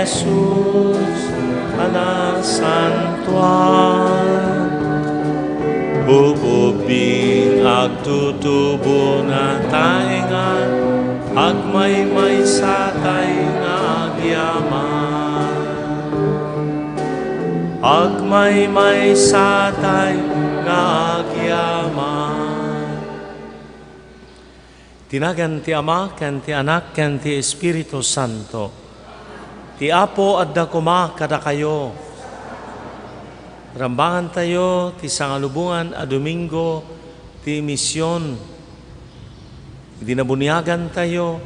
Jesus, anak santuan, bububing agtutubo na tainga, agmay-may sa tainga agyaman. Agmay-may sa tainga agyaman. Tinagan ti Ama, ken ti Anak, ken ti Espiritu Santo. Ti Apo adda kuma kada kayo. Rambangan tayo ti sangalubungan a Domingo ti misyon. Dinabuniagan tayo,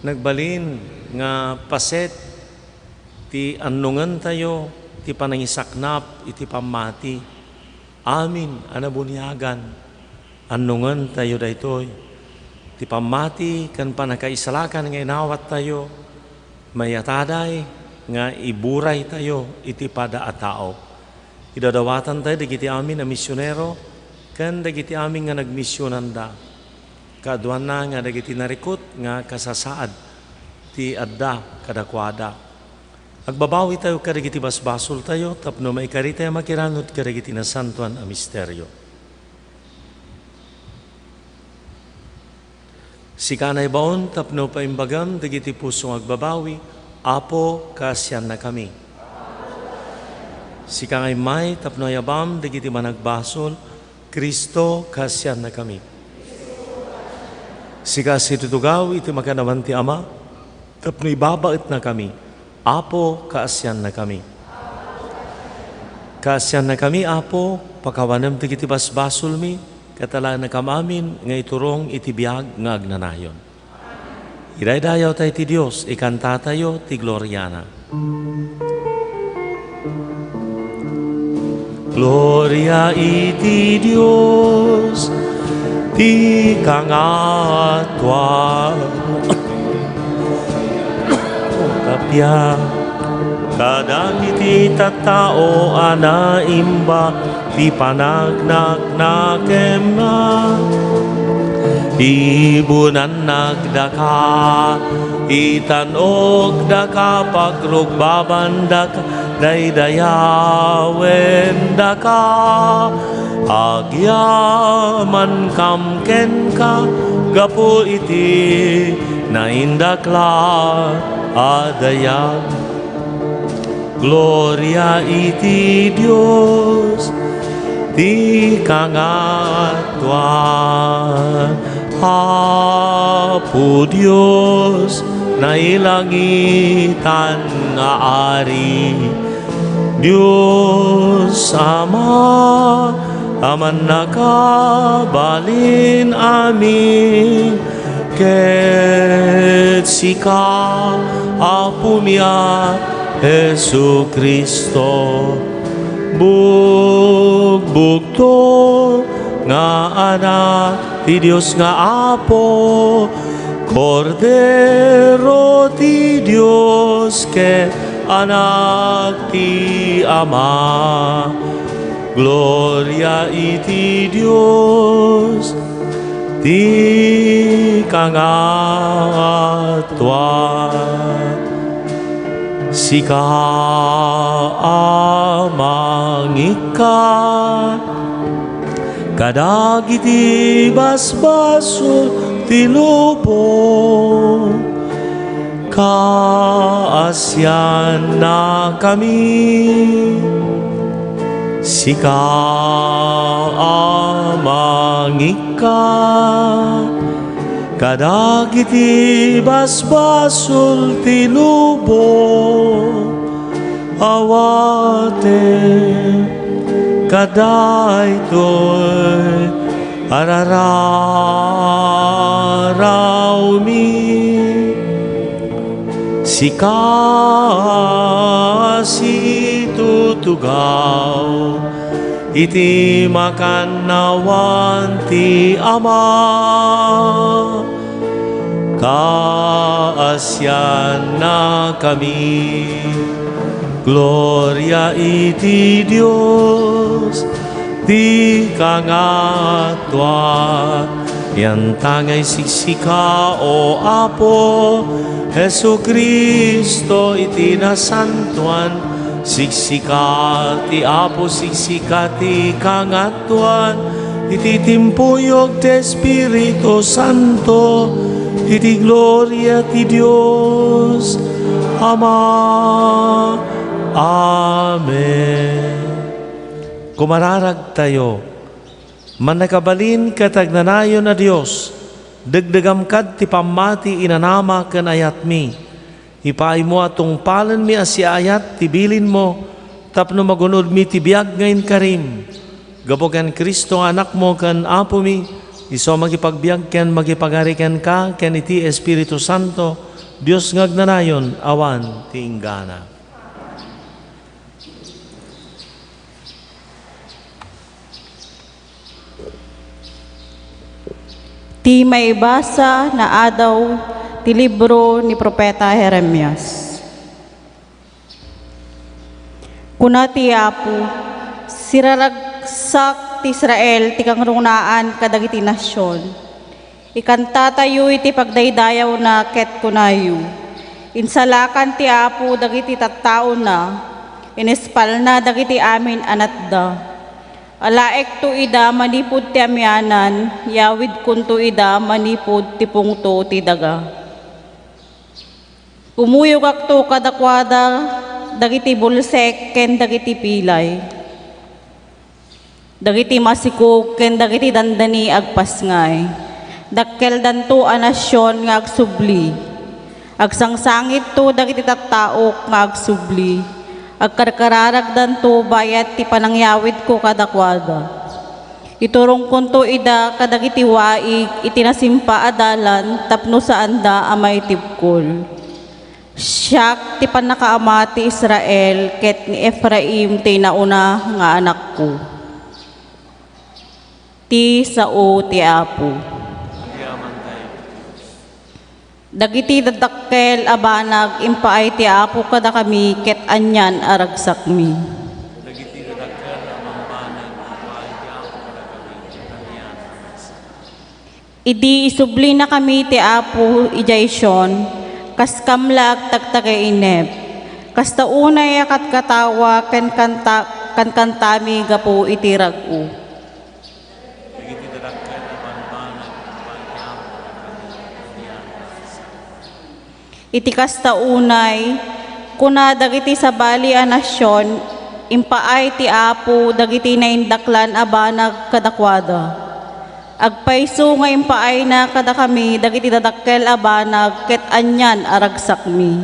nagbalin nga paset ti annungan tayo, ti panangisaknap, iti pamati. Amin, anabuniagan, annungan tayo daytoy. Ti pamati, kan panakaisalakan nga inawat tayo, mayataday, nga iburay tayo, iti pada a tao. Idadawatan tayo, dagiti amin na misyonero, kan dagiti amin nga nagmisyonan da. Kaduan na nga dagiti narikot, nga kasasaad, ti adda, kadakwada. Agbabawi tayo kadagiti basbasol tayo, tapno maikari tayo makiranot kadagiti na santuan a misteryo. Sikanay baon, tapno paimbagam, dagiti pusong agbabawi, Apo, kasyan na kami. Sikangay may, tapno ayabam, dagiti managbasol, Kristo, kasyan na kami. Sikasi tutugaw, iti makanawan ti Ama, tapno ibabait na kami, Apo, kaasyan na kami. Kaasyan na kami, Apo, pakawanam dagiti basbasol mi, katala na kamamin, nga iturong itibiyag nga agnanayon. Idaydayaw tayo ti Diyos, ikanta tayo ti Gloriana. Gloria iti Diyos, ti kangatwa, tapya, kadagiti tattao anaimba, ti panagnak-nakem na, ibunan nagdaka, itanog daka, pagrugbaban daka, daydayawen daka, agyaman kamken ka, gapu iti naindakla adayag. Gloria iti Diyos, ti kangatwan, Apo Diyos, na ilangitan nga ari. Diyos Ama, aman nakabalin amin, ket sika, Apo miya, Jesu Kristo, bugbugto nga anak ti Dios nga Apo, Kordero ti Dios ket anak ti Ama. Gloria iti Dios, ti kangatwan. Sika amang ika, kadagiti basbaso ti lubong, kaasyan na kami. Sika amang ika, kadagiti basbasol ti lubong, awate kadaytoy arararaw mi. Sikasi tutugaw, iti makanawan ti Ama, kaasyan na kami. Gloria iti Dios, ti kangatwa, yan tangay siksika o Apo, Hesu Kristo iti nasantuan, siksika ti Apo siksika ti kangatuan, iti timpuyog ti Espiritu Santo, iti gloria ti Dios Ama. Amen. Kumararag tayo, manakabalin katagnanayon na Dios, dagdagam kad ti pamati inanama ken ayat mi. Ipaay mo atong palan mi asi ayat ti bilin mo, tapno magunod mi ti biag ngayon karim. Gabogan Kristo anak mo ken Apo mi, iso magipagbiag ken magipagariken ka ken iti Espiritu Santo, Dios ngagnanayon awan ti inggana. Ti maibasa na adaw ti libro ni Propeta Jeremias. Kuna ti Apo, siraragsak ti Israel ti kangrunaan kadagiti nasyon. Ikantatayo iti pagdaydayaw na ket kunayo. Insalakan ti Apo dagiti tattao na, inispal na dagiti amin anatda. Alaek to ida manipod ti amyanan, yawid kunto ida manipod ti pungto ti daga. Umuyog akto kadakwada, dagiti bulsek ken dagiti pilay. Dagiti masikog ken dagiti dandani agpasngay. Dakkel danto a nasyon nga agsubli. Agsangsangit to dagiti tattaok nga agsubli. Agkarkararagdan to bayat ti panangyawid ko kadakwada. Iturong kunto ida kadagiti waig itinasimpa adalan tapno sa anda amay tipkol. Siyak ti panakaama ti Israel ket ni Ephraim ti nauna nga anak ko. Ti sao ti Apo. Dagiti dadakkel abanag impaay ti Apo kada kami ket anyan aragsak mi. Dagiti dadakkel abanag impaay ti Apo kada kami ket anyan aragsak. Idi isubli na kami ti Apo ijayson kas kamlag tagtagay inep. Kas taunay akat katawa ken kantami gapo iti rag-u. Iti kasta unay, kuna dagiti sabali a nasyon, impaay ti Apo dagiti naindaklan abanag kadakwada. Agpayso nga impaay na kada kami dagiti dadakkel abanag ket anyan aragsak mi.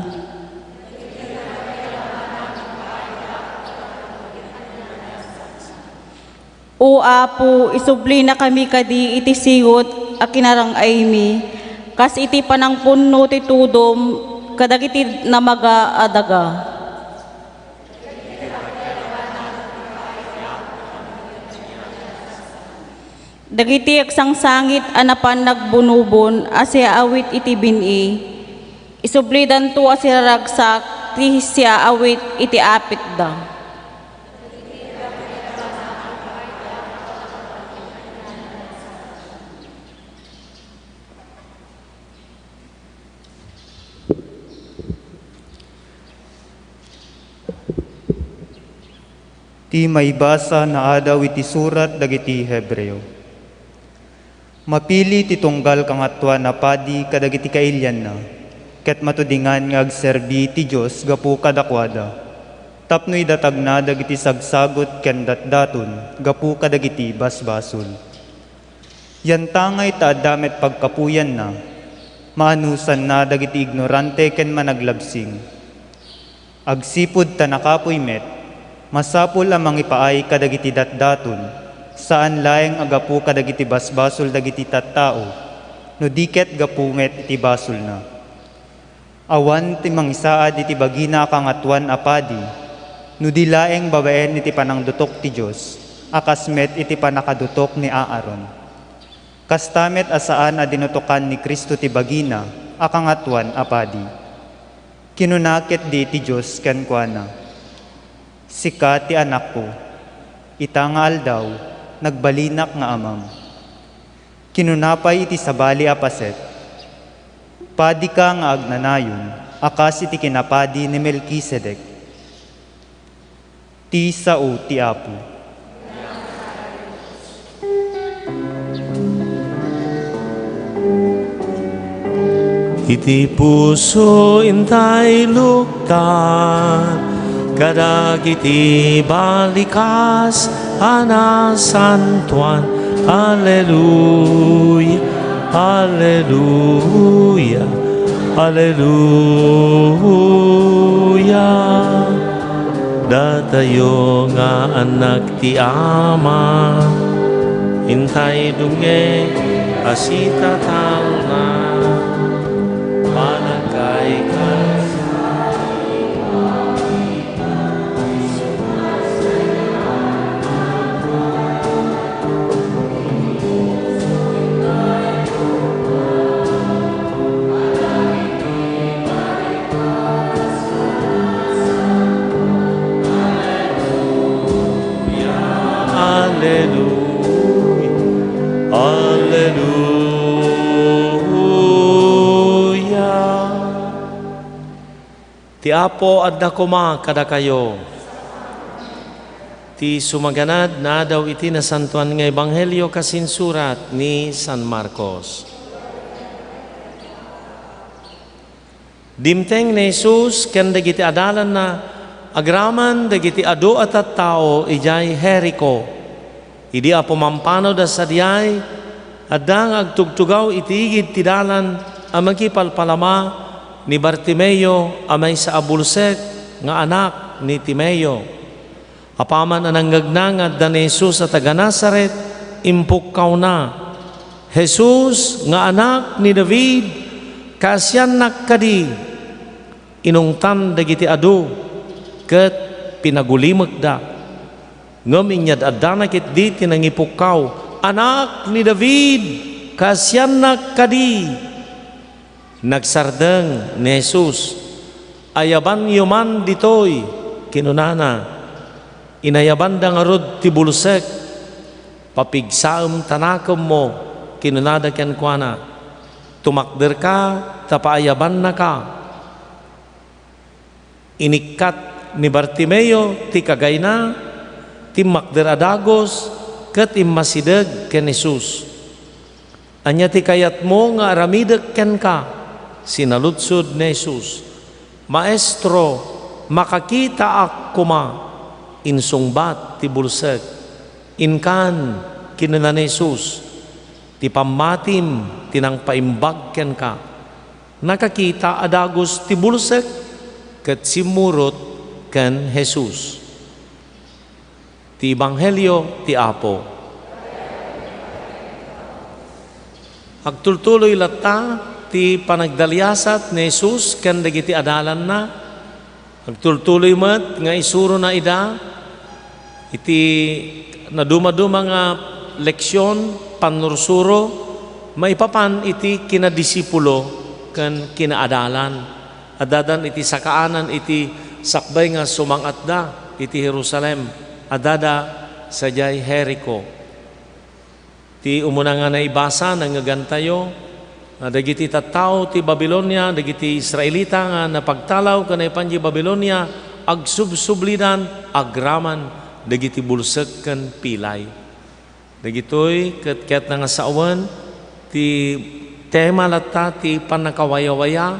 O Apo, isubli na kami kadi iti sigot a kinarang-ay mi, kas iti panangpunno ti tudom kadagiti namaga adaga. Dagiti agsangsangit anapan nagbunubon asya awit iti bini. Isublidan to asya ragsak ti siya awit iti apit da. Ti maibasa na adaw iti surat dagiti Hebreo. Mapili ti tunggal kangatwa na padi kadagiti kailyan na, ket matudingan nga agserbi ti Diyos gapu kadakwada. Tapnoy datag na dagiti sagsagot ken datdaton gapu kadagiti basbasol. Yan tangay ta damet pagkapuyan na, maanusan na dagiti ignorante ken managlabsing. Agsipud ta nakapoy met, masapul amang ipaay kadagiti datdaton, saan laeng agapu kadagiti basbasol dagiti tattao, no diket gapumet iti basol na. Awan ti mangisaad iti bagina kangatwan apadi, no di laeng babaen iti panangdutok ti Diyos, akasmet iti panakadutok ni Aaron. Kastamet asaan a dinutokan ni Kristo ti bagina, akangatwan apadi. Kinunakit di ti Diyos ken kuana, sika ti anak ko, ita nga aldaw, nagbalinak nga amam. Kinunapay iti sabali apaset, Padi ka nga agnanayon, akas iti kinapadi ni Melkisedek. Ti sao ti Apo. Iti puso intay luktan, kadagiti balikas anasantuan. Hallelujah, hallelujah, hallelujah. Datayo nga anak ti Ama, intay dunge asita talna, panagkay ka. Hallelujah, hallelujah. Ti Apo adda kuma kada kayo. Ti sumaganad na daw iti nasantuan nga Ebanghelyo kasinsurat ni San Marcos. Dimteng ni Jesus ken dagiti adalan na agraman dagiti adu at tao ijay Jericho. Idi apo mampano da sadyay adang agtugtugaw itigid ti dalan a magkipalpalama ni Bartimeo amay sa abulsek nga anak ni Timeo. Apaman anang ngagnangad da ni Jesus at taga Nazaret impukkaw na. Jesus nga anak ni David kasyan nakkadi inungtan dagiti adu ket pinagulimek da. Ngem inyad adana ket di tinangipukaw, anak ni David, kasyan kadi. Nagsardeng ni Jesus, ayaban yuman ditoy, kinunana, inayaban da nga rod ti bulsek, papigsaem tanakem mo, kinunada ken kuana, tumakder ka, tapaayaban na ka. Inikat ni Bartimeo, ti kagay na, timakder adagos ket immasideg ken Jesus. Anya ti kayat mo nga aramideg ken ka, sinaludsod ni Jesus. Maestro, makakita ak kuma, insungbat ti bulsek. Inkan kinuna ni Jesus, ti pamatim tinang paimbag ken ka. Nakakita adagos ti bulsek ket simurot ken Jesus. Ti Ebanghelyo ti Apo. Agtultuloy latta ti panagdalyasat ni Jesus ken dagiti adalan na. Agtultuloy met nga isuro na ida iti naduma-duma nga leksyon panursuro maipapan iti kinadisipulo ken kinaadalan. Adadan iti sakaanan iti sakbay nga sumangatda iti Jerusalem. Adada sa jay Jericho. Ti umuna nga naibasa nga gantayo, dagiti tattao ti Babilonia, dagiti Israelita nga napagtalaw kanay panji Babilonia, agsubsublidan, agraman, dagiti bulsek ken pilay. Dagitoy ket nga saawan, ti tema latta ti panakawaya-waya,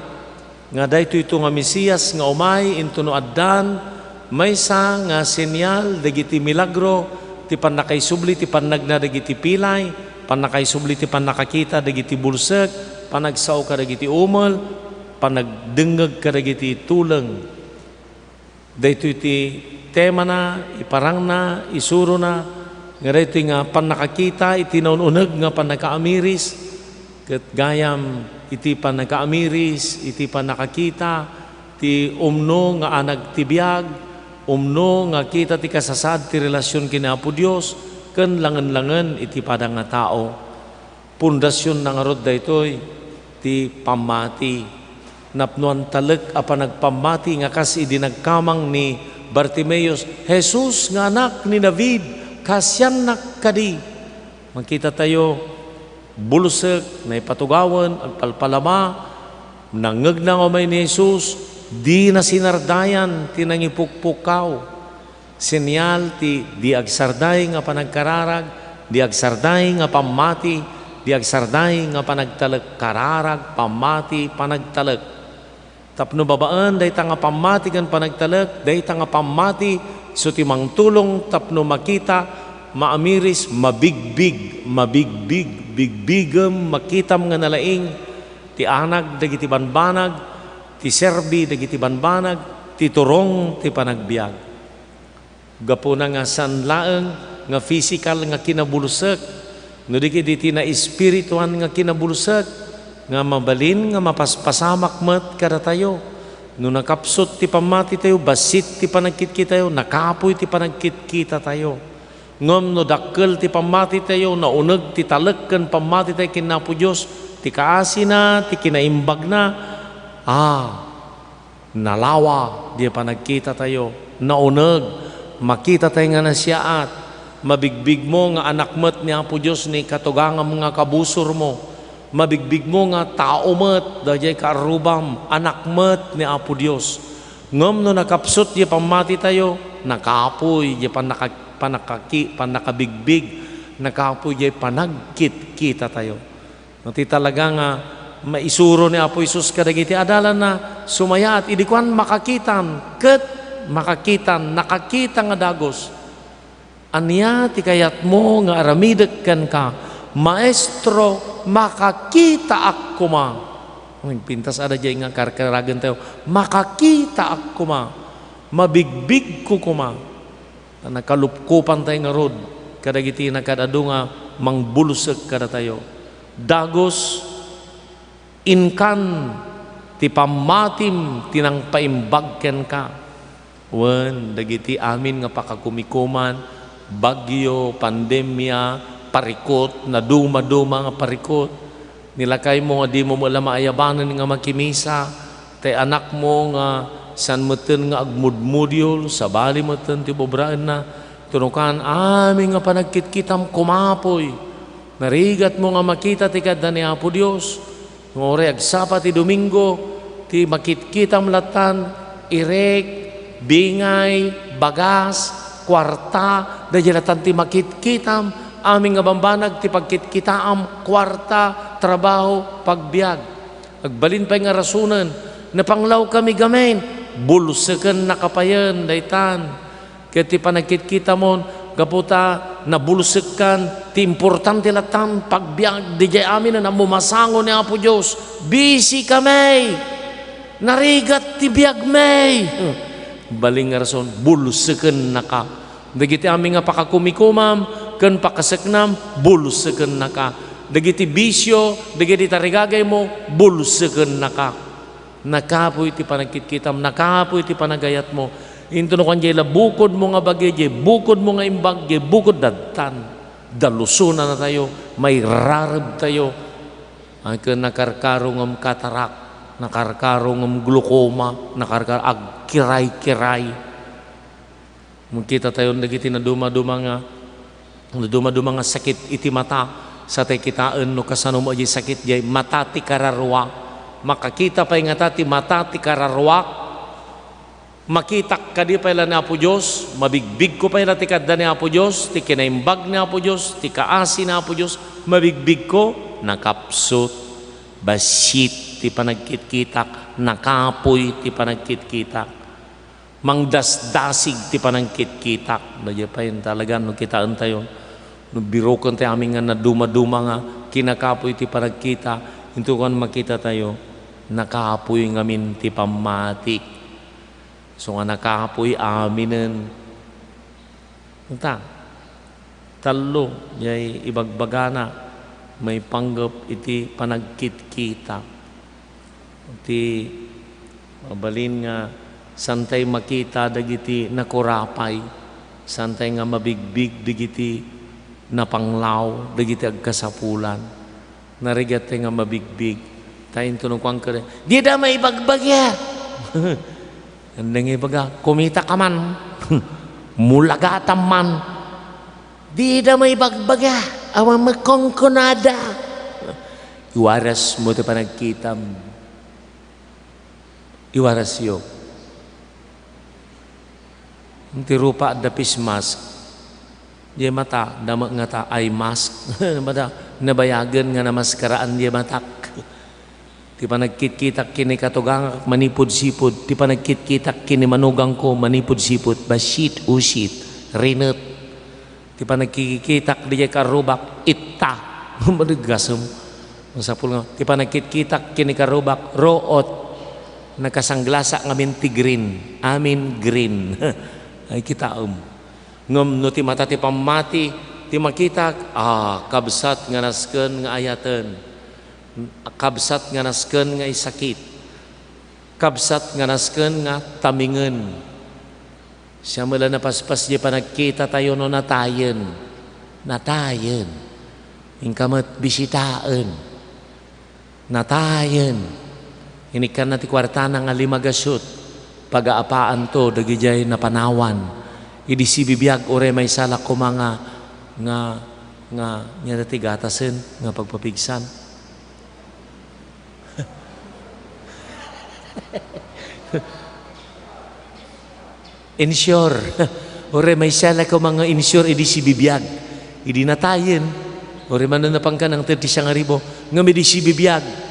nga daytoy ito nga Mesiyas nga umay into no addan, maysa nga senyal dagiti milagro ti panakaisubli ti pannagna dagiti pilay, panakaisubli ti pannakakita dagiti bulsek, panagsao ka dagiti umol, panagdengeg ka dagiti tuleng. Daytoy ti tema na, iparang na, isuro na, nga daytoy nga pannakakita iti naununeg nga pannakaamiris, ket gayam iti pannakaamiris, iti pannakakita, ti umno nga anag ti biag, umno nga kita ti kasasad ti relasyon kina Apo Dios ken langen-langen iti padang nga tao. Pundasyon na nga rod daytoy ti pamati. Napnuan talek a panagpamati nga kas idi nagkamang ni Bartimeus, Jesus nga anak ni David, kasyan kadi. Makita tayo bulusek na ipatugawan agpalpalama Nangeg na umay ni Jesus, di na sinardayan, tinangipukpukaw. Senyal ti di agsarday nga panagkararag, di agsarday nga pamati, di agsarday nga panagtalek kararag, pamati, panagtalek. Tapno babaan, day nga pamati kan panagtalek, day nga pamati, so timang tulong tapno makita, maamiris, mabigbig, bigbigam, makitam nga nalaing, ti anag, dagiti banbanag, ti serbi, dagiti banbanag, ti turong, ti panagbiag. Gapo na nga sanlaeng, nga physical, nga kinabulusak, no di kiti na espirituan nga kinabulusak, nga mabalin, nga mapaspasamak mat kada tayo. No nakapsot ti pamati tayo, basit ti panagkit tayo, nakapoy ti panagkit tayo. Ngam no dakkel ti pamati tayo, nauneg ti talekken pamati tayo kinapo Dios, ti kaasi na, ti kinaimbag na, nalawa, di panagkita tayo, nauneg, makita tayo nga nasyaat, mabigbig mo nga anak met ni Apo Dios ni katugangam nga kabusor mo, mabigbig mo nga tao met, dayay karubam, anak met ni Apo Dios. Ngam no nakapsot di pamati tayo, nakapoy di panakabigbig, nakapoy di panagkit kita tayo. Nati talaga nga maisuro ni Apo Isus kadagiti adalan na sumaya at idikuan makakitan, nakakita nga dagos. Anya ti kayat mo nga aramidek kan ka, Maestro, makakita ako ma. Pintas ada jay nga karkaragan tayo, makakita ako ma, mabigbig ko kuma. Nakalupkupan tayo nga rod, kadagiti na kadado nga mangbulusek kada tayo. Dagos, inkan, ti pamatim, tinang paimbagken ka. Wen, dagiti amin nga pakakumikuman, bagyo, pandemya, parikot, na duma-duma nga parikot. Nilakay mo nga di mo mula maayabanan nga makimisa, tay anak mo nga san meten nga agmudmudyol, sa bali meten ti bobraan na, tunukan amin nga panagkitkitam kumapoy. Narigat mo nga makita ti kadda ni Apo Dios. Ngore agsapa ti Domingo, ti makitkitam latan, irek, bingay, bagas, kwarta, dajalatan ti makitkitam, aming nga bambanag ti pagkitkitaam, kwarta, trabaho, pagbiag. Agbalin pa nga rasunan, napanglaw kami gamen, bulsaken nakapayan, daytan. Kaya ti panagkitkita mo, gaputa, nabulsakan, ti importante latan, pagbiag, di jay amin na namumasango ni Apo Diyos, busy kami, narigat ti biag may. Baling nga rason, bulsaken naka. Dagiti amin nga pakakumikumam, ken pakaseknam, bulsaken naka. Dagiti bisyo, dagiti tarigagay mo, bulsaken naka. Nakapoy ti panagkitkitam, nakapoy ti panagayat mo. Into no kanjay la bukod mo nga bagay, jay bukod mo nga imbag, jay bukod dadtan. Dalusuna na tayo, may rarab tayo. Ay ken nakarkarong ang katarak, nakarkarong ang glukoma, nakarkarong kiray-kiray. Mungkita tayo dagiti na duma-duma nga sakit iti mata, sa tay kitaan no kasano mo jay sakit jay mata ti kararwa. Makakita pa nga ti mata ti kararwa, makita kadi pa ila ni Apo Dios, mabigbig ko pa ila ti kadda ni Apo Dios, ti kinaimbag ni Apo Dios, ti kaasi ni Apo Dios, mabigbig ko, nakapsot, basit ti panagkitkitak, nakapoy ti panagkitkitak, mangdasdasig ti panagkitkitak. Nadya pa yun talaga no kitaan tayo, no birokan tayo aming nga na duma-duma nga kinakapoy ti panagkita, into kan makita tayo, nakapoy ngamin ti pamati. So nga nakapoy aminen. Talo, yay ibagbagana, may panggap iti panagkitkita. Iti mabalin nga santay makita dagiti nakurapay, santay nga mabigbig dagiti napanglaw, dagiti agkasapulan, narigat nga mabigbig, tayo tunong kwang ka di da may bagbagya. Andang ibaga, kumita ka man, mulagatam man, di da may bagbagya, awang magkongkonada. Iwaras mo ito pa nagkitam, iwarasyo. Ti rupa da face mask. Dia mata, dama nga ta eye mask. Mada nabayagan nga namaskaraan dia matak. Ti pa nagkit-kitak kini katugang manipod-sipod. Ti pa nagkit-kitak kini manugang ko manipod-sipod. Basit, usit, rinat. Ti pa nagkikitak di karubak, itta. Madigasam. Masapul nga. Ti pa nagkit-kitak kini karubak, root. Nakasanglasa nga minti green. Amin green. Ay kita ngam no ti mata ti pamati ti makita kabsat nga nasken nga ayatan, kabsat nga nasken nga isakit, kabsat nga nasken nga tamingan. Siya mula napaspas di pa nagkita tayo no natayen ingkamat bisitaan natayen inikan na ti kwartana nga limagasot pag-aapaan to dagijay na panawan idi si bibiyag ore may salak ko mga nga dati gatasen nga pagpapigsan. Insure ore may salak ko mga insure idi si bibiyag idi natayen ore man na pangkan ang 30 ribo nga di si bibiyag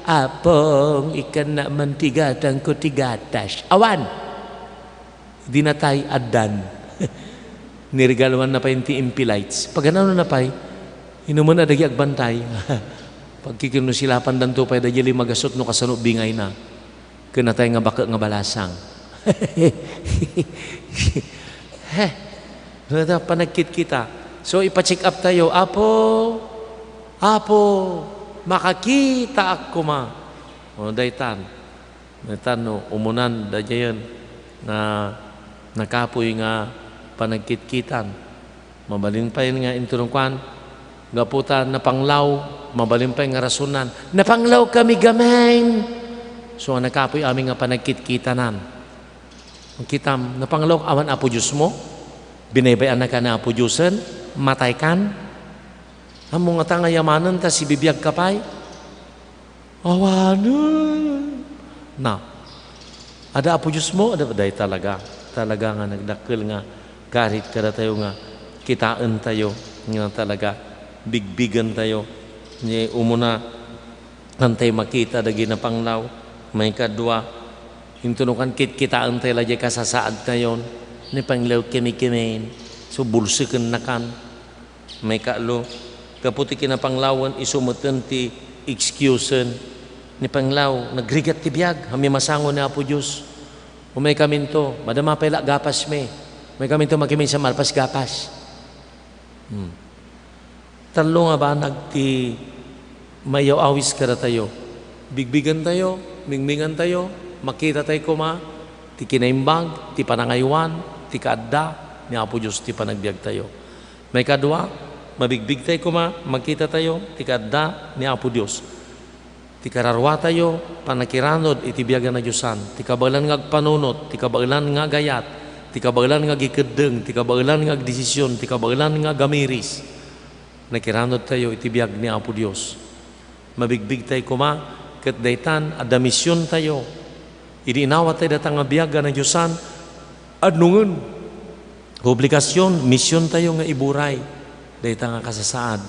apong ikan na mantigatang ko tigatas. Awan! Di na tayo adan. Nirigalawan na pa yung ti-impilites. Pag ano na pa, inuman na dagi agbantay. Pag kikinusilapan danto pa, dagi magasot no kasano bingay na. Kena tayo nga baka nga balasang. Panagkit kita. So ipacheck up tayo. Apo, makakita ako ma. O daytan no umunan da jayon na nakapoy nga panagkitkitan. Mabalin pa yun nga inturungkwan gaputan na panglaw, mabalin pa yung nga rasunan. Napanglaw kami gamain. So nakapoy aming nga panagkitkitanan. Ang kitam, napanglaw awan apo Diyos mo, binaybayan na ka na apo Diyosen, matay kan. Amo nga tanga yamanan ta si bibiyag kapay. Awanon. Na. Ada apo Diyos mo, ada day talaga nga nagdakkel nga karit kada tayo nga kitaan tayo nga talaga bigbigan tayo. Ni umuna antay makita dagi na panglaw, may kadwa intunukan kitaan tayo lagi kasasaad tayon ni panglaw kimi-kimin. So bulsiken nakan. May kaalo kaputi kinapanglawan isumutan ti excusen ni panglaw nagrigat ti biyag hami masango na apo Diyos umay kaminto madama pala gapas may kaminto makimin sa malpas gapas talo nga ba nagti mayaw awis kada tayo bigbigan tayo mingmingan tayo makita tayo kuma ti kinaimbag ti panangaywan ti kaadda ni apo Diyos ti panagbiag tayo may kadwa mabigbig tayo kuma, magkita tayo, tikadda ni Apo Diyos. Tikararwa tayo, panakiranod, itibiyagan na Diyosan. Tikabalan nga panunot, tikabalan nga gayat, tikabalan nga gikadeng, tikabalan nga desisyon, tikabalan nga gamiris. Nakiranod tayo, itibiyag ni Apo Diyos. Mabigbig tayo kuma, kat daytan, ada misyon tayo. Idinawa tayo datang nga biyagan na Diyosan, adnungan. Obligasyon, misyon tayo nga iburay. Dayta nga kasasaad.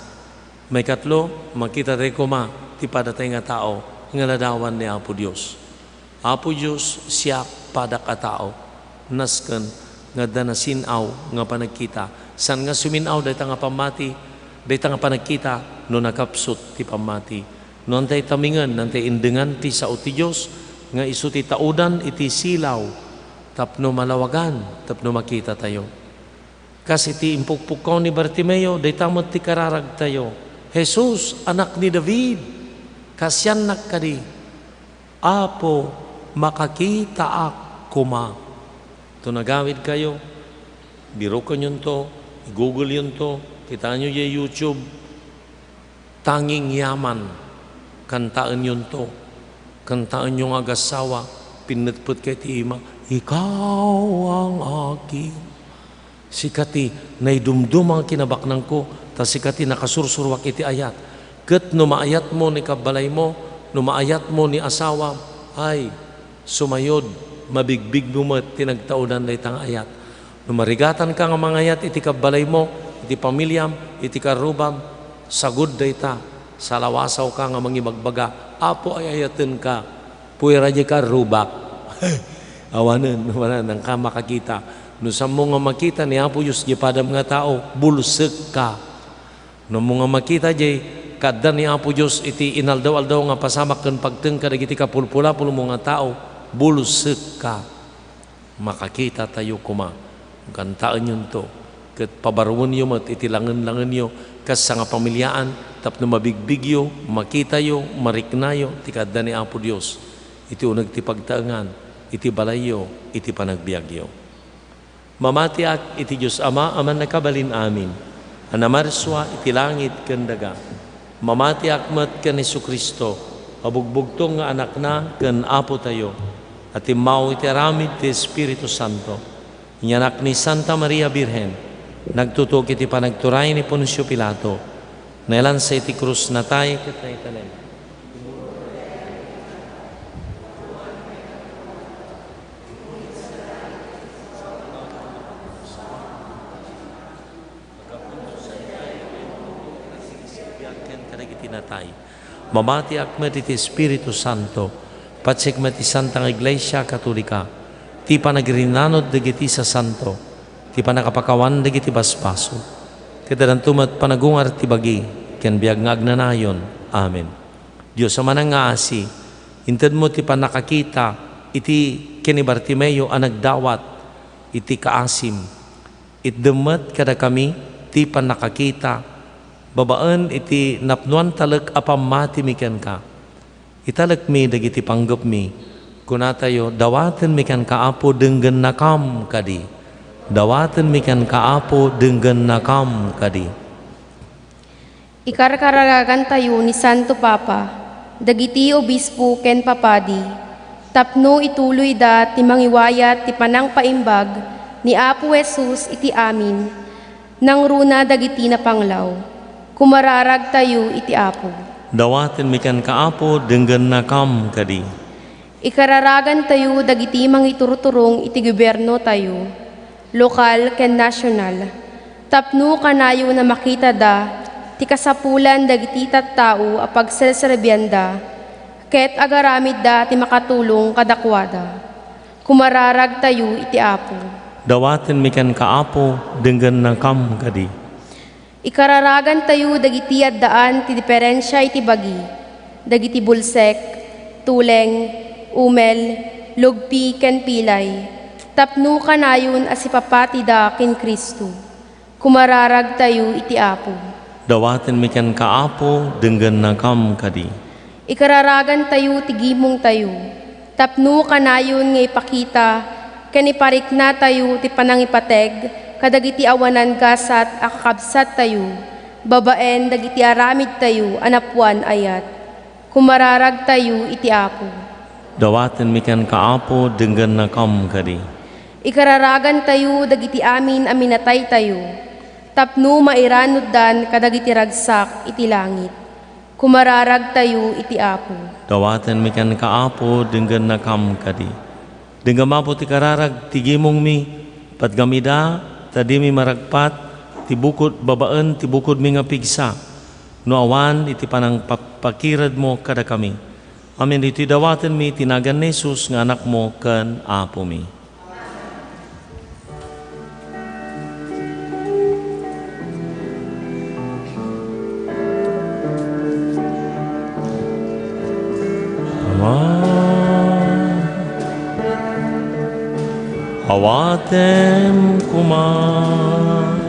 May katlo, makita tayo kuma, ti padatay nga tao, nga ladawan ni Apo Diyos. Apo Diyos, siya padak a tao, nasken, nga danasinaw, nga panagkita. San nga suminaw, dayta nga pamati, dayta nga panagkita, no nakapsot ti pamati. No antay tamingan, antay indengan ti sao ti Diyos, nga iso ti taudan, iti silaw, tapno malawagan, tapno makita tayo. Kasi ti impukpukaw ni Bartimeo, day tamot ti kararag tayo. Jesus, anak ni David, kasyan nakadi, Apo, makakita ako ma. Ito nagawid kayo, biro ko yun to, i-google yun to, kita nyo yung YouTube, tanging yaman, kantaan yun to, kantaan yung agasawa, pinatput kay ti ima, ikaw ang aking. Sikati, naidumdum ang kinabaknang ko, tas sikati nakasursurwak iti ayat. Kat no maayat mo ni kabalay mo, no maayat mo ni asawa, ay, sumayod, mabigbig mo tinagtaudan na itang ayat. Numarigatan ka nga mga ayat, iti kabalay mo, iti pamilyam, iti karubam, sagud da ita, salawasaw ka nga mangibagbaga, apo ay ayatin ka, puwera di ka rubak. Awanan, nang ka makakita. No sa mo nga makita ni Apo Diyos, di padam nga tao, bulsek ka. No mo nga makita di, kada ni Apo Diyos, iti inaldaw-aldaw nga pasamak kan pagteng kadagiti ka pulpula-pulo mo nga tao, bulsek ka. Makakita tayo kuma. Kantaan yun to. Kat pabaruan yun at itilangan-langan yun. Kas sa nga pamilyaan, tapno mabigbigyo, makita yo, mariknayo, ti kada ni Apo Diyos. Iti unag ti pagtaangan, iti balayo, iti panagbiagyo. Mamatiak iti Diyos Ama, aman nakabalin amin. Anamarswa iti langit kendaga. Mamatiak met ken Hesu Kristo, abugbugtong nga anak na ken Apo tayo. At imaw iti aramid ti Espiritu Santo. Inyanak ni Santa Maria Birhen, nagtutok iti panagturay ni Poncio Pilato. Nailan sa iti krus na tayo ket naitanem. Mamati akmet iti Espiritu Santo, patsikmet iti Santa Iglesia Katolika, ti panagrinanod dagiti sa Santo, ti panakapakawan dagiti basbaso, kadadantumat panagungar ti bagi, ken biag nga agnanayon. Amen. Diyos sa manang nga asi, inted mo ti panakakita, iti kini Bartimeo ang nagdawat, iti kaasim, itdemet kada kami, ti panakakita, babaan iti napnuan talag apamati mikan ka. Italak mi dagiti panggap mi. Kunatayo, dawaten mikan kaapo denggan nakam kadi. Dawaten mikan kaapo denggan nakam kadi. Ikarkaragagan tayo ni Santo Papa, dagiti obispo ken papadi. Tapno ituloy da ti mangiwayat ti panang paimbag ni Apo Jesus iti amin. Nang runa dagiti na panglaw. Kumararag tayo iti Apo. Dawaten mikan kaapo denggan nakam kadi. Ikararagan tayo dagiti mangiturturong iti gobyerno tayo, lokal ken nasyonal. Tapno kanayo na makita da, ti kasapulan dagiti tattao apag selserbyanda, ket agaramid da ti makatulong kadakwada. Kumararag tayo iti Apo. Dawaten mikan kaapo denggan nakam kadi. Ikararagan tayo dagiti addaan ti diferensya iti bagi, dagiti bulsek, tuleng, umel, lugpi ken pilay, tapno kanayon as ipapati da ken Kristo. Kumararag tayo iti Apo. Dawaten mikan kaapo denggan nakam kadi. Ikararagan tayo ti gimong tayo, tapno kanayon nga ipakita, ken iparikna tayo ti panangipateg, kadagiti awanan gasat akakabsat tayo, babaen dagiti aramid tayo, anapuan ayat. Kumararag tayo iti Apo. Dawaten mikan kaapo denggan nakam kadi. Ikararagan tayo dagiti amin aminatay tayo, tapno mairanod dan kadagiti ragsak iti langit. Kumararag tayo iti Apo. Dawaten mikan kaapo denggan nakam kadi. Denggan mapo ti kararag tigimong mi, patgamida, tadi mi maragpat, tibukod babaan, tibukod mi nga pigsa. No awan, iti panang pakirad mo kada kami. Amin, iti dawaten mi, tinagan ni Jesus, nga anak mo, kan Apo mi. Awatem kuman.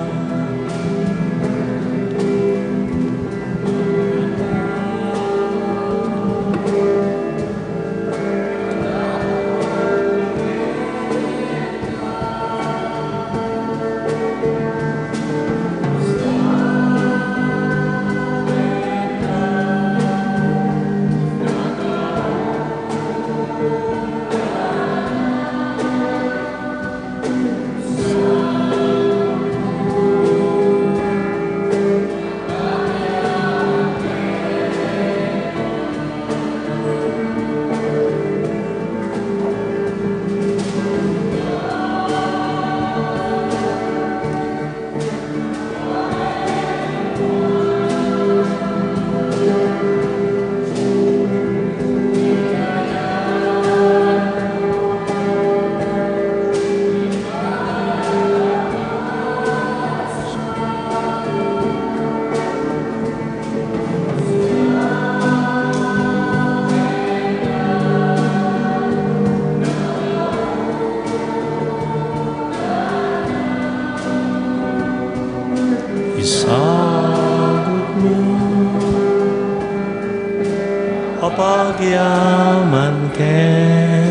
apagyaman ken.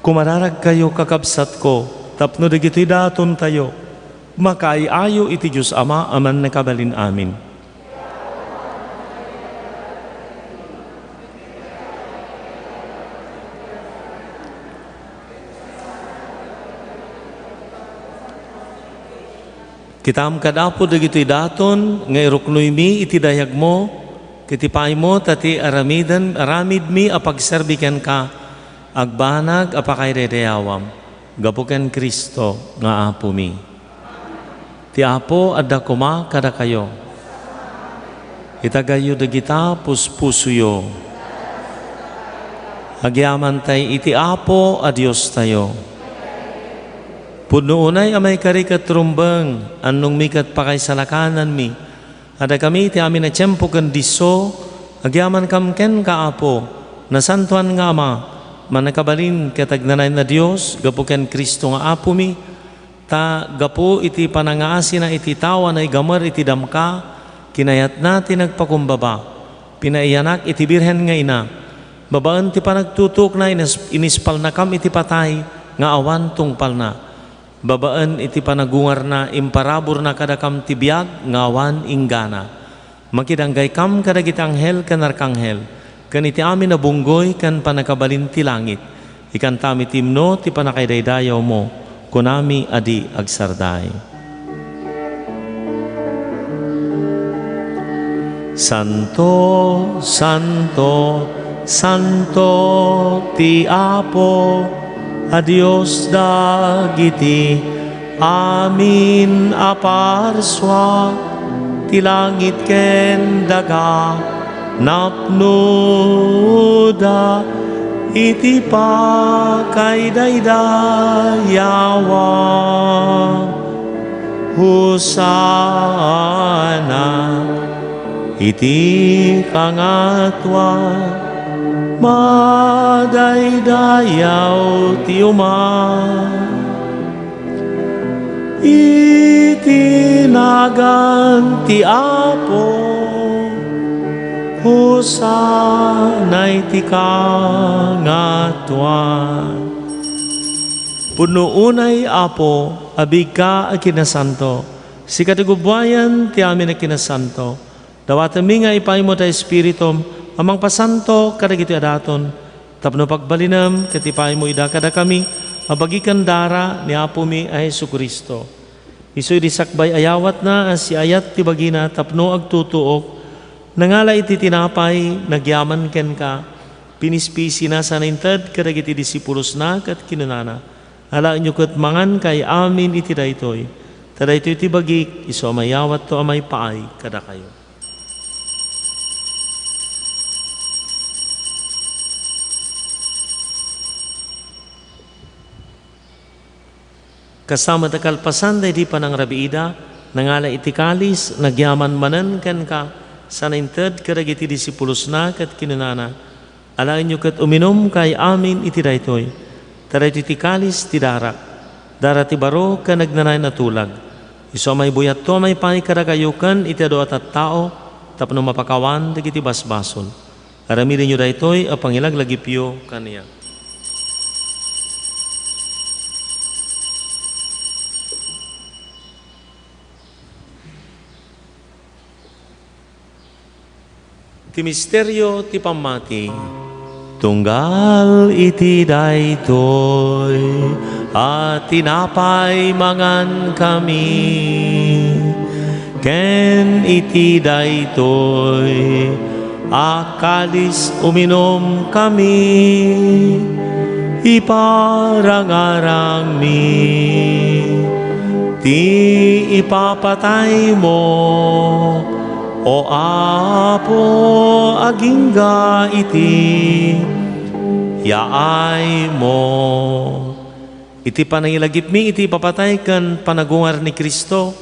Kumararag kayo kakabsat ko, tapno dagito'y daton tayo, makaiayo iti Diyos Ama aman nakabalin amin. Kitam kadapo dagito'y daton, nga iruknoy mi iti dayag mo, kitipay mo tati aramid mi apagserbiken ka, agbanag apakay redeyawam, gapuken Kristo nga apo mi. Ti apo adda kuma kada kayo, itagayo dagita puspusuyo, agyaman tay iti apo a Diyos tayo. Puno unay amay karikat trumbang, anong mikat pakay salakanan mi. Ada kami ti amin na tiyempo kandiso, agyaman kam ken kaapo, nasantuan nga ama, manakabalin katagnanay na Diyos, gapo ken Kristo nga apo mi, ta gapo iti panangaasi na iti tawa na igamar iti damka, kinayat natin nagpakumbaba, pinaiyanak iti birhen nga ina, babaan ti panagtutok na inispal na kam iti patay, nga awan tungpal na. Babaan iti panagungar na imparabor na kadakam tibiyag ngawan inggana. Makidanggay kam kadagiti anghel kanarkanghel. Kan iti amin na bunggoy kan panakabalin ti langit. Ikan tami timno ti panakaydaydayaw mo. Kunami adi agsarday. Santo, Santo, Santo ti Apo, a Dios dagiti amin aparswa ti langit ken daga napnuda iti pakaydayawa husana iti kangatwa madaydayaw ti itinagan ti Apo husanay ti kangatwan. Puno unay Apo abig ka a kinasanto, si katigubayan ti amin a kinasanto, dawatan mi nga ipay mo ta Espiritum amang pasanto kadagiti adaton, tapno pagbalinam katipay mo ida kada kami, abagikan dara ni Apo mi a Jesucristo. Iso'y disakbay ayawat na si ayat ti bagina tapno agtutuok, nangala iti tinapay, nagyaman ken ka, pinispisi na sa naintad kadagiti disipulos na kat kinunana. Halaan nyo kat mangan kay amin iti daytoy, tadaytoy ti bagik, iso amayawat to amay paay kada kayo. Kasama takalpasan day di panang rabiida, nangala iti kalis, nagyaman manan ken ka, sa nainted kadagiti disipulos na kat kinunana. Alain nyo kat uminom kay amin iti daytoy, taray iti kalis ti darak, dara ti baro ka nagnanay na tulag. Iso may buyat to may pay karagayukan iti ado at tao, tapno mapakawan dagiti basbason. Aramidin nyo daytoy a pangilaglagipyo kaniya. Ti misteryo ti pamati, tunggal iti daytoy at tinapay mangan kami, ken iti daytoy akalis uminom kami, iparangarang mi ti ipapatay mo, o Apo agingga iti yaay mo. Iti panangilagip mi iti papatay ken panagungar ni Kristo,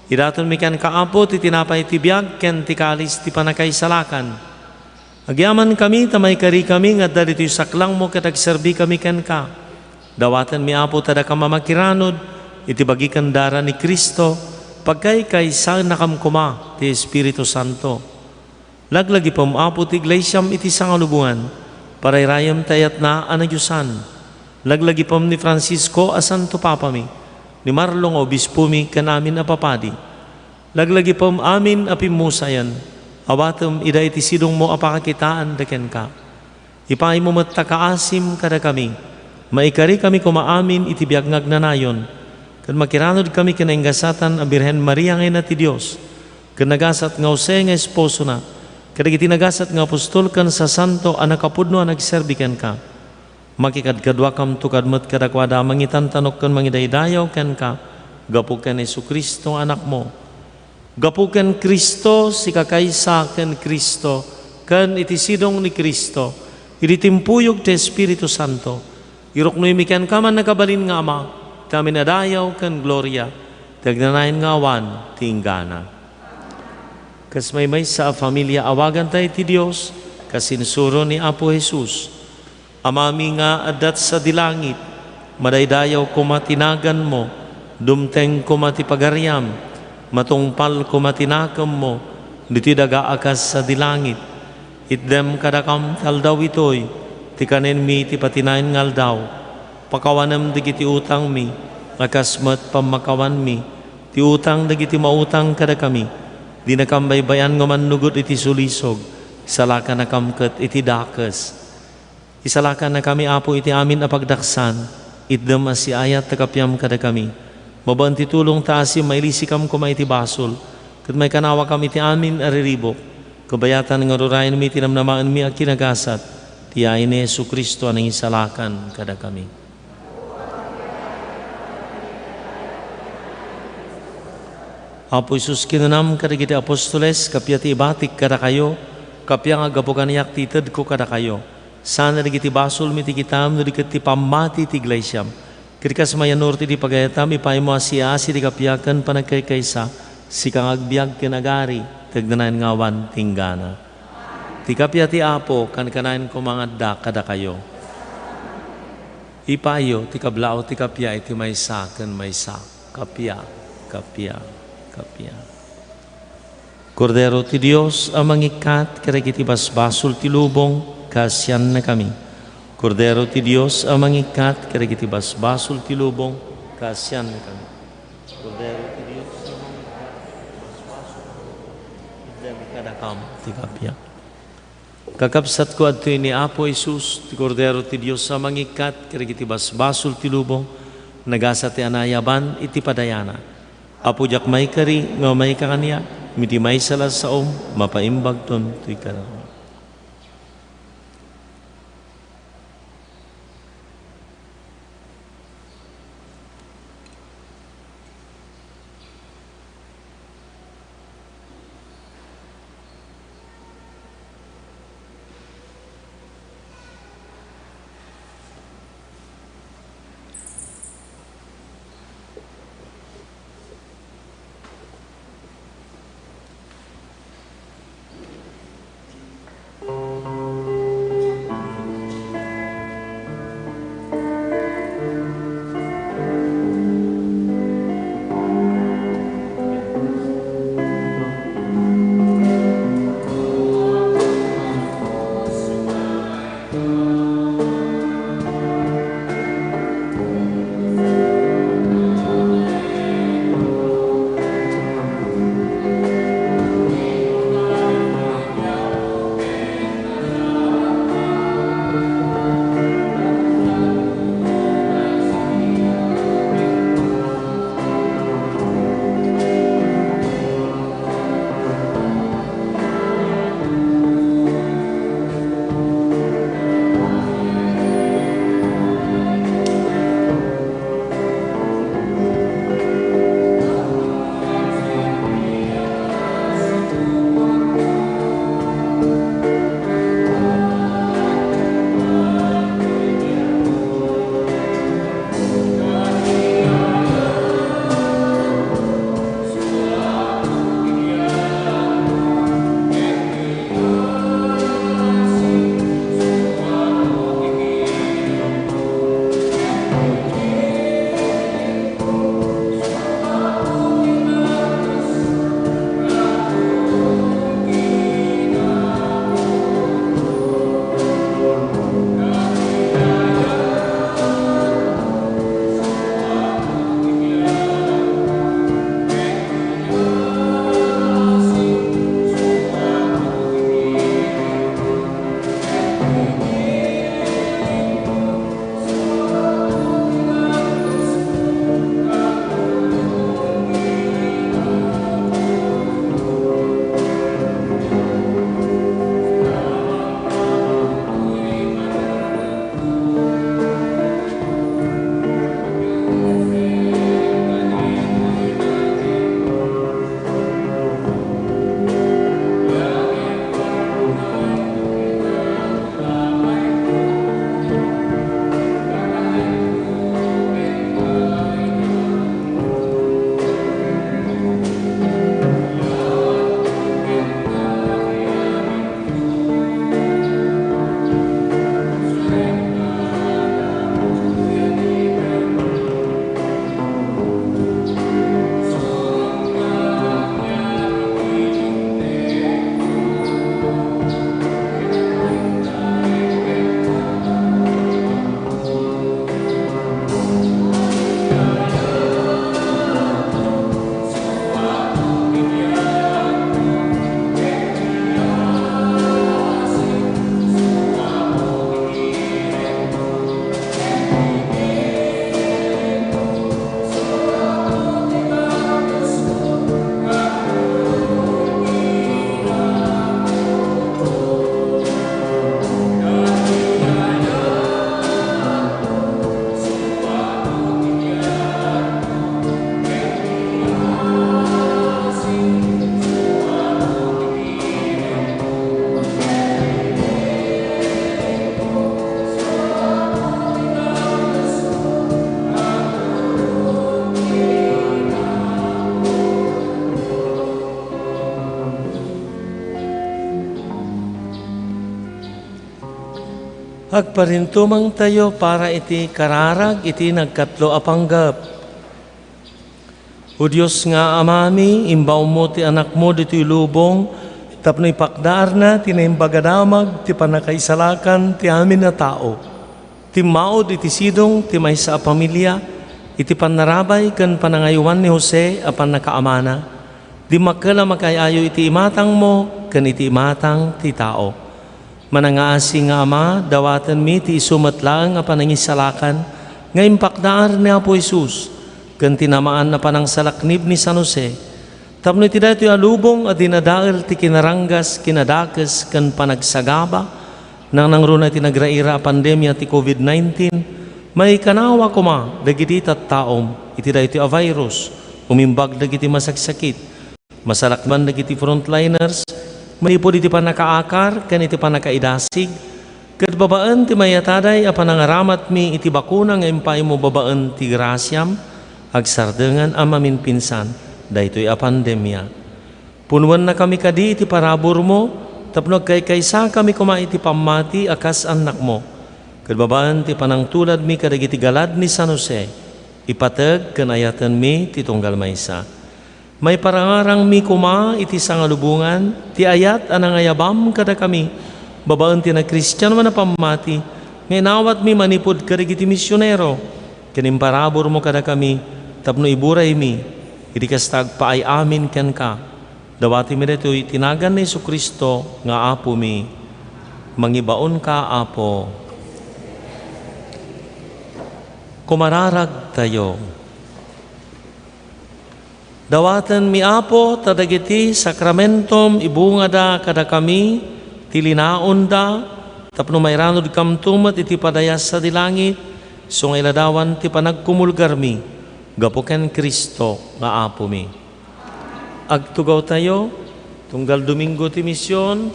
idaton mi ken kaapo ti tinapay ti biag ken ti kalis ti panakaisalakan. Agyaman kami tamay kari kami nga dali ti saklang mo ket agserbi kami ken ka. Dawatan mi Apo tada ka mamakiranod iti bagikan dara ni Kristo, pagkay kay sa nakamkuma ti Espiritu Santo. Laglagi pamapo ti iglesyam iti sangalubungan, parayrayam tayat na anagyusan. Laglagi pam ni Francisco a Santo Papa mi, ni Marlong Obispo mi kanamin apapadi. Laglagi pam amin apimusayan, awatem ida iti sidong mo apakakitaan daken ka. Ipay mo matakaasim kada kami, maikari kami kumaamin iti biag ngagnanayon, kan makiranod kami kinainggasatan a Birhen Maria ngay na ti Diyos, kan nagasat nga Jose nga esposo na, kadagiti nagasat nga apostol kan sa santo a nakapudno a nagserbiken ka. Makikadkadwa kam tukad met kadakwada mangitantanok kan mangidaydayaw ken ka, gapu ken Jesucristo anak mo. Gapu ken Kristo si kakaysa ken Kristo, ken iti sidong ni Kristo, iti timpuyog ti Espiritu Santo. Iruknoy mi ken ka man nagabalin nga Ama, kami nadayaw ken gloria, tagnanayin nga awan tinggana. Kas may sa familia awagan tayo ti Diyos, kasinsuro ni Apo Jesus. Amami nga adat sa dilangit, madaydayaw kumatinagan mo, dumteng kumatipagaryam, matungpal kumatinakam mo, diti daga akas sa dilangit. Itdem kadakam taldaw itoy, ti kanen mi ti patinayin ngaldaw, pakawanam digiti utang mi, nakasmat pamakawan mi, ti utang digiti mautang kada kami, di nakambaybayan nga manugot iti sulisog, isalaka na kamket iti dakes. Isalaka na kami Apo iti amin a pagdaksan, itdem si ayat takapyam kada kami. Mabanti tulong taasim mailisikam kuma iti basol, ket may kanawa kami iti amin ariribok, kabayatan nga rurayan mi tinamnamaan mi a kinagasat, tiyain ni Jesucristo anang isalakan kada kami. Apo Isus kinunam kadagiti apostoles, kapya ti ibatik kada kayo, kapya nga gapuganiyak tited ko kada kayo. Sana digiti basol mi ti kitam, no diket ti pamati ti iglesyam. Kirikas mayanor ti di pagayatam, ipay mo asiasi di kapyakan panagkaykaysa, si kang agbiag kinagari, tagnanayan ngawan tinggana. Ti kapya ti Apo, kan kanayan kumangadda kada kayo. Ipayo, ti kablao ti kapya, iti maysa kan maysa. Kapya, kapya. Kordero ti Dios ang mangikat karagiti basbasol ti lubong, kasyan na kami. Kordero ti Dios ang mangikat karagiti basbasol ti lubong, kasyan na kami. Kordero ti Dios ang mangikat basbasol kadakam ti kapya. Kakapsat ko adto ni Apo Jesus, ti Kordero ti Dios ang mangikat karagiti basbasol ti lubong, nagasa ti anayaban iti padayana. Apo jak may kari, nga may kakaniya, miti may salas sa mapaimbag ton, tuy karang. Agparintumang tayo para iti kararag iti nagkatlo a panggap. O Diyos nga amami, imbaw mo ti anak mo dito lubong, tapno ipakdaar na tinimbagadamag ti panakaisalakan ti amin na tao. Ti maod iti sidong ti maysa a pamilya, iti panarabay ken panangayuan ni Jose a panakaamana. Di makala makayayo iti imatang mo ken iti imatang ti tao. Manangaasi nga ama, dawatan mi ti isumatlang a panangisalakan, nga impakdaar ni Apo Isus, ken tinamaan na panangsalaknib ni San Jose. Tapno iti daytoy alubong a dinadael ti kinaranggas, kinadakes, ken panagsagaba, nang nangruna ti nagraira a pandemya ti COVID-19, may kanawa kuma dagiti tattaom, iti daytoy a virus, umimbag dagiti masaksakit, masalakban dagiti frontliners, manipod iti panakaakar, ken iti panakaidasig, ket babaan ti mayataday a panangaramat mi iti bakuna nga impay mo babaan ti grasyam, agsardengan a maminpinsan, daytoy a pandemya. Punuan na kami kadi iti parabor mo, tapno agkaykaysa kami kuma iti pamati akas anak mo. Ket babaan ti panangtulad mi kadagiti galad ni San Jose, ipateg ken ayatan mi ti tunggal maysa. May parangarang mi kuma iti sangalubungan, ti ayat anang ayabam kada kami, babaan ti na Kristiyan man na pamati, ngay nawat mi manipod karigiti misyonero, kinimparabor mo kada kami, tapno iburay mi, iti kastag paay amin ken ka, dawati mi dito'y tinagan ni Jesucristo nga Apo mi, mangibaon ka Apo. Kumararag tayo. Dawatan mi Apo tadagiti sakramentom ibungada kada kami tilinaon da tapno mayranod kam tumet iti padayas sa dilangit so nga iladawan ti panagkumulgar mi gapo ken Kristo nga Apo mi. Agtugaw tayo tunggal Domingo ti misyon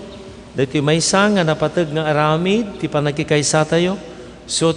daytoy maysa nga napateg nga aramid ti panagkikaysa tayo so